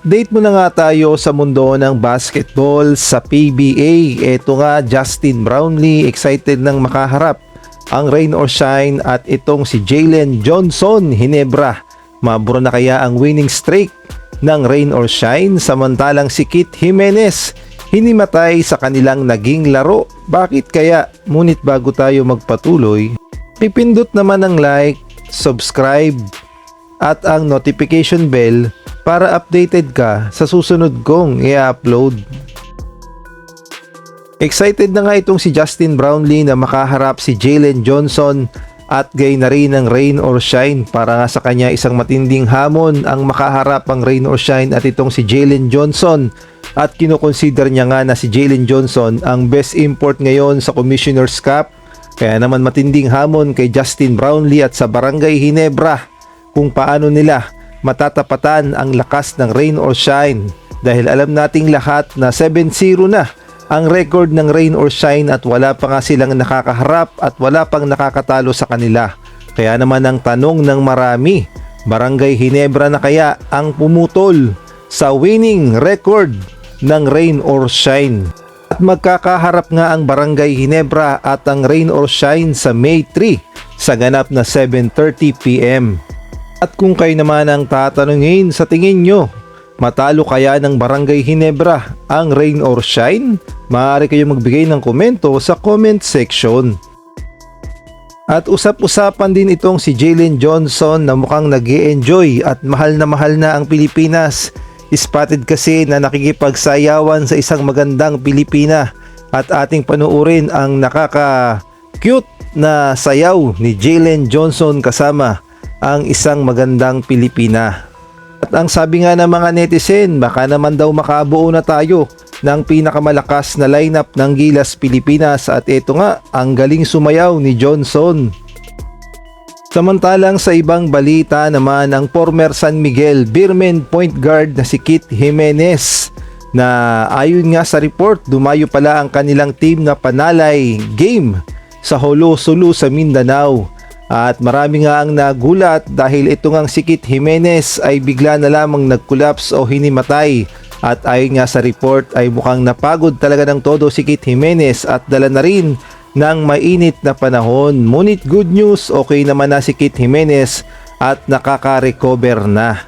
Update mo na nga tayo sa mundo ng basketball sa PBA. Ito nga, Justin Brownlee excited nang makaharap ang rain or shine at itong si Jalen Johnson Ginebra. Maburo na kaya ang winning streak ng rain or shine samantalang si Kit Jimenez hinimatay sa kanilang naging laro. Bakit kaya? Ngunit bago tayo magpatuloy, pipindot naman ang like, subscribe at ang notification bell para updated ka sa susunod kong i-upload. Excited na nga itong si Justin Brownlee na makaharap si Jalen Johnson at gay na rin ang rain or shine. Para nga sa kanya isang matinding hamon ang makaharap ang rain or shine at itong si Jalen Johnson. At kinukonsider niya nga na si Jalen Johnson ang best import ngayon sa Commissioner's Cup. Kaya naman matinding hamon kay Justin Brownlee at sa Barangay Ginebra kung paano nila matatapatan ang lakas ng rain or shine. Dahil alam nating lahat na 7-0 na ang record ng rain or shine at wala pa nga silang nakakaharap at wala pang nakakatalo sa kanila. Kaya naman ang tanong ng marami, Barangay Ginebra na kaya ang pumutol sa winning record ng rain or shine? At magkakaharap nga ang Barangay Ginebra at ang rain or shine sa May 3 sa ganap na 7:30 PM. At kung kayo naman ang tatanungin, sa tingin nyo, matalo kaya ng Barangay Ginebra ang rain or shine? Maaari kayo magbigay ng komento sa comment section. At usap-usapan din itong si Jalen Johnson na mukhang nag-e-enjoy at mahal na ang Pilipinas. Spotted kasi na nakikipagsayawan sa isang magandang Pilipina at ating panuurin ang nakaka-cute na sayaw ni Jalen Johnson kasama ang isang magandang Pilipina. At ang sabi nga ng mga netizen, baka naman daw makabuo na tayo ng pinakamalakas na lineup ng Gilas Pilipinas at ito nga ang galing sumayaw ni Johnson. Samantalang sa ibang balita naman, ang former San Miguel Beermen point guard na si Kit Jimenez na ayon nga sa report, dumayo pala ang kanilang team na panalay game sa Jolo Sulu sa Mindanao. At marami nga ang nagulat dahil ito ngang si Kit Jimenez ay bigla na lamang nag-collapse o hinimatay. At ayon nga sa report ay mukhang napagod talaga ng todo si Kit Jimenez at dala na rin ng mainit na panahon. Ngunit good news, okay naman na si Kit Jimenez at nakaka-recover na.